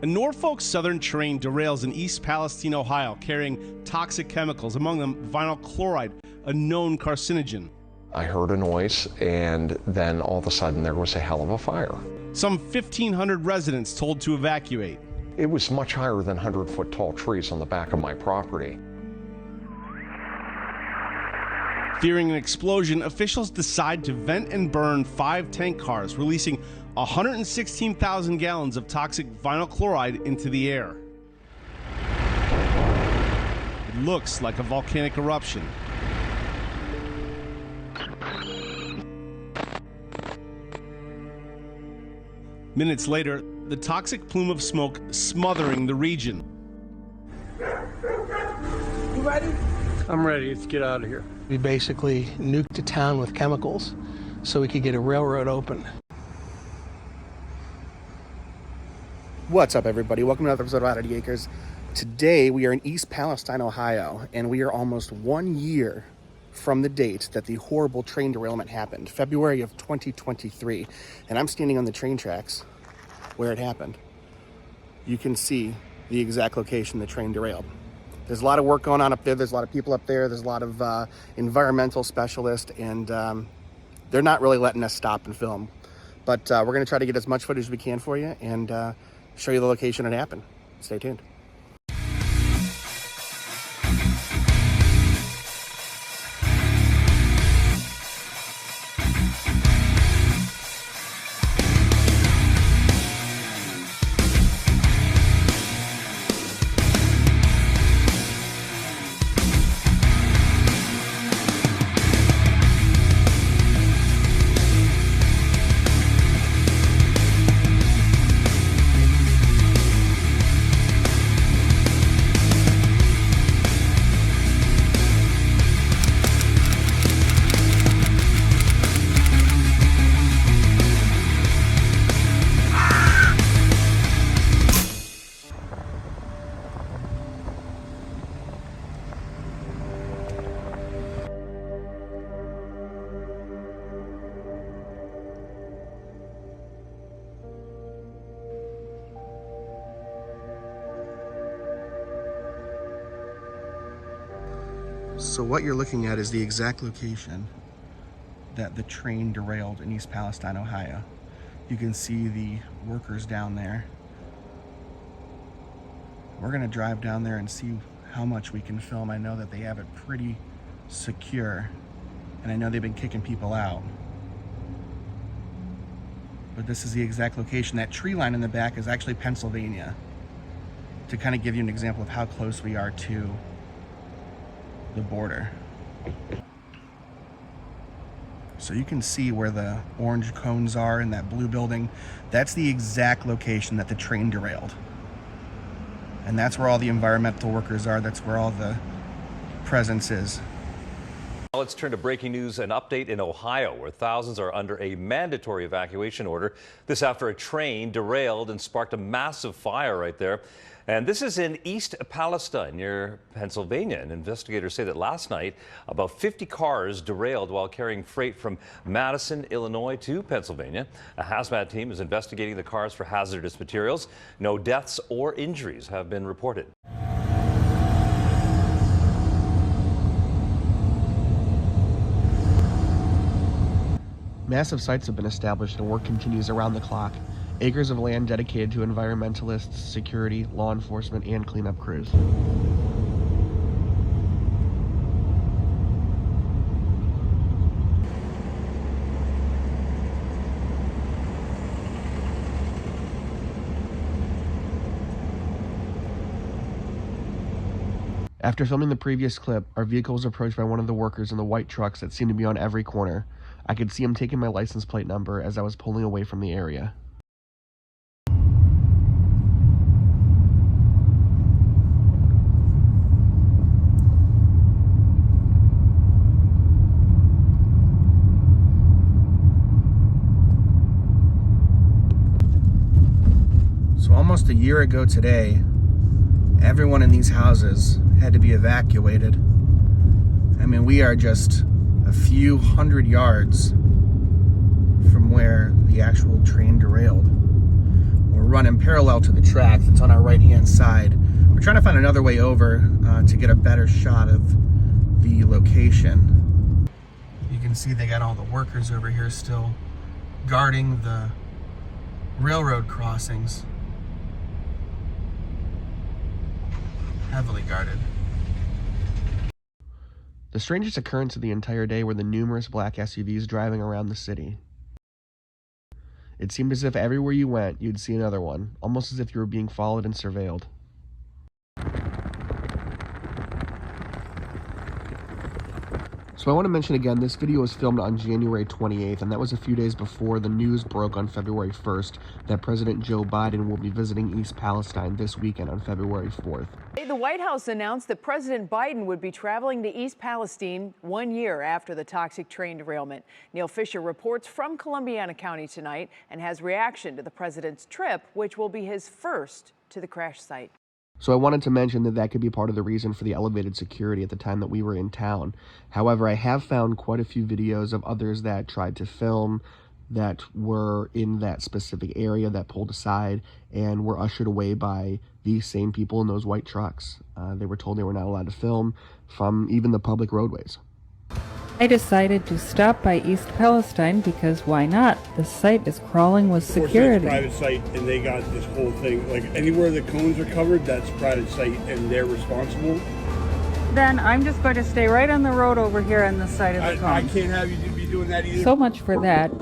A Norfolk Southern train derails in East Palestine, Ohio, carrying toxic chemicals, among them vinyl chloride, a known carcinogen. I heard a noise, and then all of a sudden there was a hell of a fire. Some 1,500 residents told to evacuate. It was much higher than 100-foot tall trees on the back of my property. Fearing an explosion, officials decide to vent and burn 5 tank cars, releasing 116,000 gallons of toxic vinyl chloride into the air. It looks like a volcanic eruption. Minutes later, the toxic plume of smoke smothering the region. You ready? I'm ready. Let's get out of here. We basically nuked the town with chemicals so we could get a railroad open. What's up, everybody? Welcome to another episode of Out of the Acres. Today we are in East Palestine, Ohio, and we are almost 1 year from the date that the horrible train derailment happened, February of 2023. And I'm standing on the train tracks where it happened. You can see the exact location the train derailed. There's a lot of work going on up there. There's a lot of people up there. There's a lot of environmental specialists, and they're not really letting us stop and film. But we're going to try to get as much footage as we can for you and show you the location it happened. Stay tuned. So what you're looking at is the exact location that the train derailed in East Palestine, Ohio. You can see the workers down there. We're gonna drive down there and see how much we can film. I know that they have it pretty secure, and I know they've been kicking people out. But this is the exact location. That tree line in the back is actually Pennsylvania, to kind of give you an example of how close we are to the border. So you can see where the orange cones are in that blue building. That's the exact location that the train derailed. And that's where all the environmental workers are. That's where all the presence is. Now let's turn to breaking news, an update in Ohio, where thousands are under a mandatory evacuation order. This after a train derailed and sparked a massive fire right there. And this is in East Palestine, near Pennsylvania. And investigators say that last night, about 50 cars derailed while carrying freight from Madison, Illinois to Pennsylvania. A hazmat team is investigating the cars for hazardous materials. No deaths or injuries have been reported. Massive sites have been established and work continues around the clock. Acres of land dedicated to environmentalists, security, law enforcement, and cleanup crews. After filming the previous clip, our vehicle was approached by one of the workers in the white trucks that seemed to be on every corner. I could see him taking my license plate number as I was pulling away from the area. So almost a year ago today, everyone in these houses had to be evacuated. I mean, we are just a few hundred yards from where the actual train derailed. We're running parallel to the track that's on our right-hand side. We're trying to find another way over to get a better shot of the location. You can see they got all the workers over here still guarding the railroad crossings. Heavily guarded. The strangest occurrence of the entire day were the numerous black SUVs driving around the city. It seemed as if everywhere you went, you'd see another one, almost as if you were being followed and surveilled. So I want to mention again, this video was filmed on January 28th, and that was a few days before the news broke on February 1st that President Joe Biden will be visiting East Palestine this weekend on February 4th. The White House announced that President Biden would be traveling to East Palestine 1 year after the toxic train derailment. Neil Fisher reports from Columbiana County tonight and has reaction to the president's trip, which will be his first to the crash site. So I wanted to mention that that could be part of the reason for the elevated security at the time that we were in town. However, I have found quite a few videos of others that tried to film that were in that specific area that pulled aside and were ushered away by these same people in those white trucks. They were told they were not allowed to film from even the public roadways. I decided to stop by East Palestine because why not? The site is crawling with security. It's a private site, and they got this whole thing. Like anywhere the cones are covered, that's private site, and they're responsible. Then I'm just going to stay right on the road over here on the side of the I cones. can't have you be doing that either. So much for that.